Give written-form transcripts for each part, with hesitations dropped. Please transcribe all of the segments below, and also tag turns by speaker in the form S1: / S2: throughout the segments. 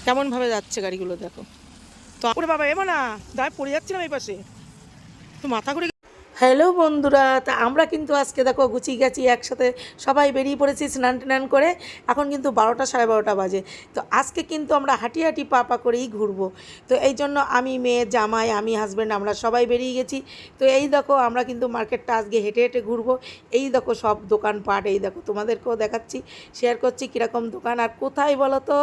S1: কেমনভাবে যাচ্ছে গাড়িগুলো দেখো। তো ওরে বাবা এমন না দাঁড়ায় পড়ে যাচ্ছিলাম এই পাশে, তো মাথা ঘুরে। হ্যালো বন্ধুরা, তা আমরা কিন্তু আজকে দেখো গুছিয়ে গেছি একসাথে, সবাই বেরিয়ে পড়েছি স্নান টান করে। এখন কিন্তু 12টা সাড়ে 12টা বাজে। তো আজকে কিন্তু আমরা হাঁটি হাঁটি পা পা করেই ঘুরবো। তো এই জন্য আমি মেয়ে জামাই আমি হাজব্যান্ড আমরা সবাই বেরিয়ে গেছি। তো এই দেখো আমরা কিন্তু মার্কেটটা আজকে হেঁটে হেঁটে ঘুরবো। এই দেখো সব দোকানপাট, এই দেখো তোমাদেরকেও দেখাচ্ছি, শেয়ার করছি কীরকম দোকান আর কোথায় বলো তো।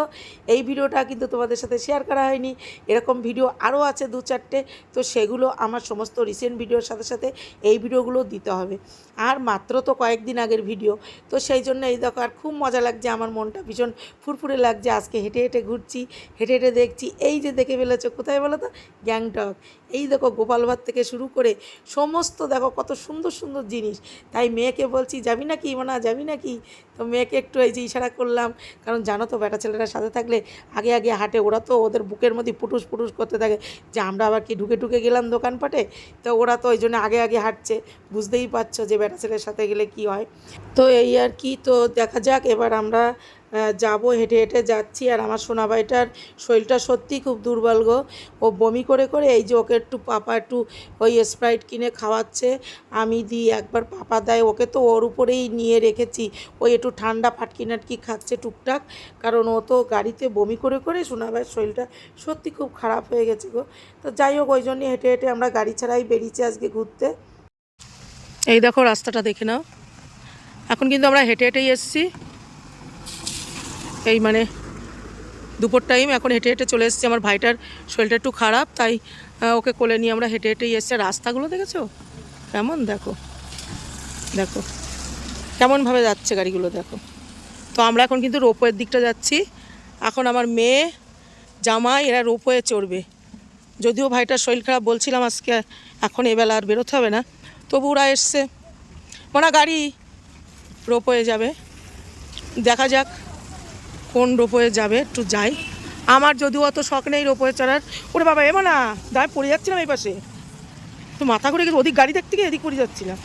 S1: এই ভিডিওটা কিন্তু তোমাদের সাথে শেয়ার করা হয়নি, এরকম ভিডিও আরও আছে 2-4টে। তো সেগুলো আমার সমস্ত রিসেন্ট ভিডিওর সাথে সাথে এই ভিডিওগুলো দিতে হবে। আর মাত্র তো কয়েকদিন আগের ভিডিও, তো সেই জন্য এই দেখো আর খুব মজা লাগছে, আমার মনটা ভীষণ ফুরফুরে লাগছে। আজকে হেঁটে হেঁটে ঘুরছি, হেঁটে হেঁটে দেখছি। এই যে দেখে ফেলেছো কোথায় বলো তো, গ্যাংটক। এই দেখো গোপালভাত থেকে শুরু করে সমস্ত দেখো কত সুন্দর সুন্দর জিনিস। তাই মেয়েকে বলছি যাবি না কি মানা, যাবি না কি? তো মেয়েকে একটু এই যে ইশারা করলাম, কারণ জানো তো বেটা ছেলেরা সাথে থাকলে আগে আগে হাঁটে, ওরা তো ওদের বুকের মধ্যে পুটুস পুটুস করতে থাকে যে আমরা আবার কি ঢুকে ঢুকে গেলাম দোকানপাটে। তো ওরা তো ওই জন্য আগে আগে হাঁটছে, বুঝতেই পারছো যে বেটা ছেলের সাথে গেলে কি হয়। তো এই আর কি, তো দেখা যাক এবার আমরা যাব, হেঁটে হেঁটে যাচ্ছি। আর আমার সোনাবাইটার শরীরটা সত্যিই খুব দুর্বল গো। ও বমি করে করে এই যে ওকে একটু পাপা একটু ওই স্প্রাইট কিনে খাওয়াচ্ছে, আমি দিই একবার পাপা দেয় ওকে, তো ওর উপরেই নিয়ে রেখেছি। ওই একটু ঠান্ডা ফাটকি নাটকি খাচ্ছে টুকটাক, কারণ ও তো গাড়িতে বমি করে করে সোনাবাইয়ের শরীরটা সত্যি খুব খারাপ হয়ে গেছে গো। তো যাই হোক ওই জন্যই হেঁটে হেঁটে আমরা গাড়ি ছাড়াই বেরিয়েছি আজকে ঘুরতে। এই দেখো রাস্তাটা দেখে নাও, এখন কিন্তু আমরা হেঁটে হেঁটেই এসেছি। এই মানে দুপুর টাইম, এখন হেঁটে হেঁটে চলে এসেছি। আমার ভাইটার শরীরটা একটু খারাপ, তাই ওকে কোলে নিয়ে আমরা হেঁটে হেঁটেই এসেছি। রাস্তাগুলো দেখেছো কেমন, দেখো দেখো কেমনভাবে যাচ্ছে গাড়িগুলো দেখো। তো আমরা এখন কিন্তু রোপওয়ের দিকটা যাচ্ছি। এখন আমার মেয়ে জামাই এরা রোপওয়ে চড়বে। যদিও ভাইটার শরীর খারাপ বলছিলাম আজকে এখন এবেলা আর বেরোতে হবে না, তবু ওরা এসছে। মনে গাড়ি রোপওয়ে যাবে, দেখা যাক কোন রোপওয়ে যাবে, একটু যাই। আমার যদিও অত শখ নেই রোপওয়ে চড়ার। ওরে বাবা এমন না দাঁড়ায় পড়ে যাচ্ছিলাম এই পাশে, তো মাথা ঘুরে গেছে, ওদিক গাড়ি দেখতে গিয়ে এদিক পড়ে যাচ্ছিলাম।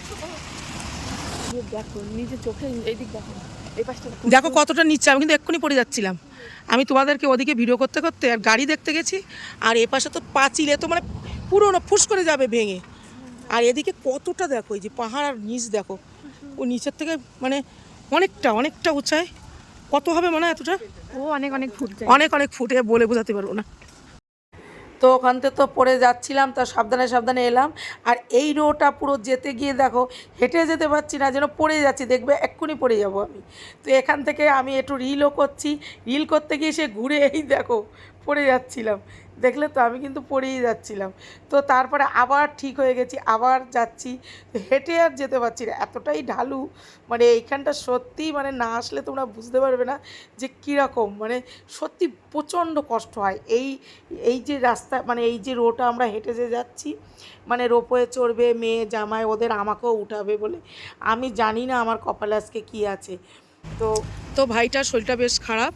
S2: দেখো নিজের চোখে এইদিক দেখো, এই পাশটা
S1: দেখো কতটা নিচ্ছে, আমি কিন্তু এক্ষুনি পড়ে যাচ্ছিলাম। আমি তোমাদেরকে ওদিকে ভিডিও করতে করতে আর গাড়ি দেখতে গেছি, আর এ পাশে তো পাঁচিলে তো মানে পুরো ফুস করে যাবে ভেঙে। আর এদিকে কতটা দেখো, এই যে পাহাড় আর নিচ দেখো, ও নিচের থেকে মানে অনেকটা অনেকটা উঁচায়। কত হবে মনে হয় এতটা,
S2: ও অনেক অনেক ফুট যায়।
S1: অনেক অনেক ফুটে বলে বোঝাতে পারবো না। তো ওখান থেকে তো পড়ে যাচ্ছিলাম, তা সাবধানে সাবধানে এলাম। আর এই রোটা পুরো যেতে গিয়ে দেখো হেঁটে যেতে পারছি না, যেন পড়ে যাচ্ছি, দেখবে এক্ষুনি পড়ে যাব আমি। তো এখান থেকে আমি একটু রিলও করছি, রিল করতে গিয়ে সে ঘুরে এই দেখো পড়ে যাচ্ছিলাম, দেখলে তো আমি কিন্তু পড়েই যাচ্ছিলাম। তো তারপরে আবার ঠিক হয়ে গেছি, আবার যাচ্ছি। হেঁটে আর যেতে পারছি না, এতটাই ঢালু। মানে এইখানটা সত্যিই মানে না আসলে তোমরা বুঝতে পারবে না যে কীরকম, মানে সত্যি প্রচণ্ড কষ্ট হয়। এই এই যে রাস্তা মানে এই যে রোটা আমরা হেঁটে যে যাচ্ছি, মানে রোপওয়ে চড়বে মেয়ে জামাই ওদের, আমাকেও উঠাবে বলে। আমি জানি না আমার কপালে আজকে কী আছে। তো তো ভাইটার শরীরটা বেশ খারাপ,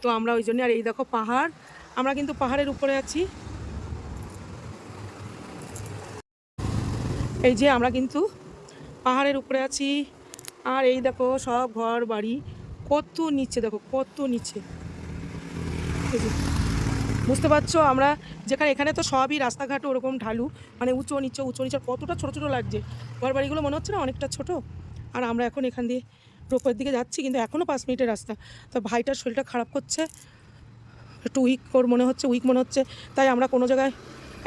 S1: তো আমরা ওই জন্য। আর এই দেখো পাহাড়, আমরা কিন্তু পাহাড়ের উপরে আছি। এই যে আমরা কিন্তু পাহাড়ের উপরে আছি। আর এই দেখো সব ঘর বাড়ি কত নিচে, দেখো কত নিচে, বুঝতে পারছো। আমরা যেখানে এখানে তো সবই রাস্তাঘাট ওরকম ঢালু, মানে উঁচু নিচে কতটা ছোটো ছোটো লাগছে ঘর বাড়িগুলো, মনে হচ্ছে না অনেকটা ছোট। আর আমরা এখন এখান দিয়ে রোপওয়ের দিকে যাচ্ছি, কিন্তু এখনও 5 মিনিটের রাস্তা। তো ভাইটার শরীরটা খারাপ করছে, একটু উইক মনে হচ্ছে। তাই আমরা কোনো জায়গায়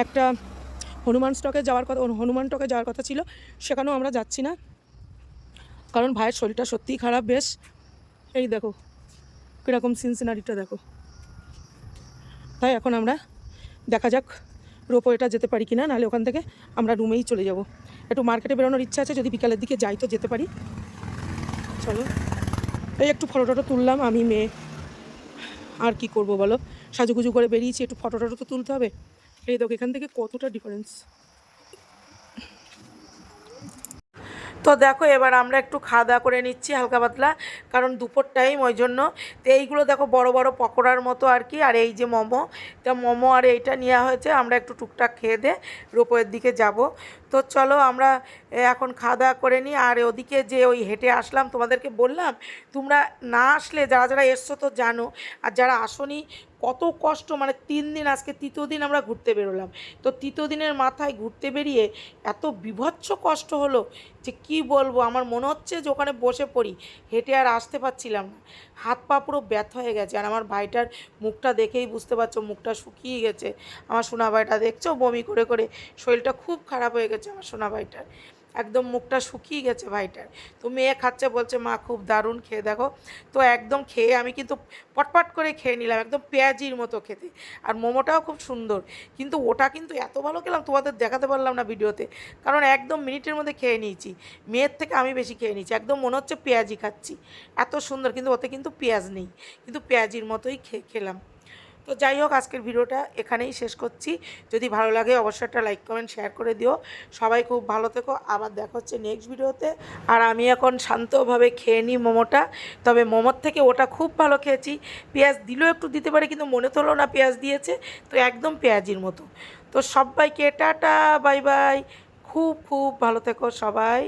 S1: একটা হনুমান টকে যাওয়ার কথা ছিল, সেখানেও আমরা যাচ্ছি না, কারণ ভাইয়ের শরীরটা সত্যিই খারাপ বেশ। এই দেখো কীরকম সিনসিনারিটা দেখো। তাই এখন আমরা দেখা যাক রোপওয়েটা যেতে পারি কি না, নাহলে ওখান থেকে আমরা রুমেই চলে যাব। একটু মার্কেটে বেরোনোর ইচ্ছা আছে, যদি বিকালের দিকে যাই তো যেতে পারি। চলো এই একটু ফটো তুললাম আমি মেয়ে, আর কি করব বলো, সাজুগুজু করে বেরিয়েছি, একটু ফটো তো তুলতে হবে। এই দেখো এখান থেকে কতটা ডিফারেন্স। তো দেখো এবার আমরা একটু খাওয়া দাওয়া করে নিচ্ছি হালকা পাতলা, কারণ দুপুর টাইম ওই জন্য। তো এইগুলো দেখো বড় বড় পকোড়ার মতো আর কি, আর এই যে মোমো, তা মোমো আর এইটা নেওয়া হয়েছে। আমরা একটু টুকটাক খেয়ে দিয়ে রোপওয়ের দিকে যাব। তো চলো আমরা এখন খাওয়া দাওয়া করে নিই। আর ওদিকে যে ওই হেঁটে আসলাম তোমাদেরকে বললাম, তোমরা না আসলে যারা যারা এসছো তো জানো, আর যারা আসোনি কত কষ্ট, মানে 3 দিন, আজকে তৃতীয় দিন আমরা ঘুরতে বেরোলাম। তো তৃতীয় দিনের মাথায় ঘুরতে বেরিয়ে এত বীভৎস কষ্ট হলো যে কি বলবো, আমার মনে হচ্ছে যে ওখানে বসে পড়ি, হেঁটে আর আসতে পারছিলাম না, হাত পা পুরো ব্যথা হয়ে গেছে। আর আমার ভাইটার মুখটা দেখেই বুঝতে পারছো, মুখটা শুকিয়ে গেছে। আমার সোনা ভাইটা দেখছো বমি করে করে, শরীরটা খুব খারাপ হয়ে গেছে আমার সোনা ভাইটার, একদম মুখটা শুকিয়ে গেছে ভাইটার। তো মেয়ে খাচ্ছে, বলছে মা খুব দারুণ, খেয়ে দেখো। তো একদম খেয়ে আমি কিন্তু পটপট করে খেয়ে নিলাম, একদম পেঁয়াজির মতো খেতে। আর মোমোটাও খুব সুন্দর, কিন্তু ওটা কিন্তু এত ভালো খেলাম তোমাদের দেখাতে পারলাম না ভিডিওতে, কারণ একদম মিনিটের মধ্যে খেয়ে নিয়েছি। মেয়ের থেকে আমি বেশি খেয়ে নিয়েছি, একদম মনে হচ্ছে পেঁয়াজি খাচ্ছি, এত সুন্দর। কিন্তু ওতে কিন্তু পেঁয়াজ নেই, কিন্তু পেঁয়াজির মতোই খেলাম। তো যাই হোক, আজকের ভিডিওটা এখানেই শেষ করছি। যদি ভালো লাগে অবশ্যই একটা লাইক কমেন্ট শেয়ার করে দিও। সবাই খুব ভালো থেকো, আবার দেখা হচ্ছে নেক্সট ভিডিওতে। আর আমি এখন শান্তভাবে খেয়ে নিই মোমোটা। তবে মোমোর থেকে ওটা খুব ভালো খেয়েছি, পেঁয়াজ দিলেও একটু দিতে পারে, কিন্তু মনে তো হলো না পেঁয়াজ দিয়েছে, তো একদম পেঁয়াজির মতো। তো সবাইকে টাটা, বাই বাই, খুব খুব ভালো থেকো সবাই।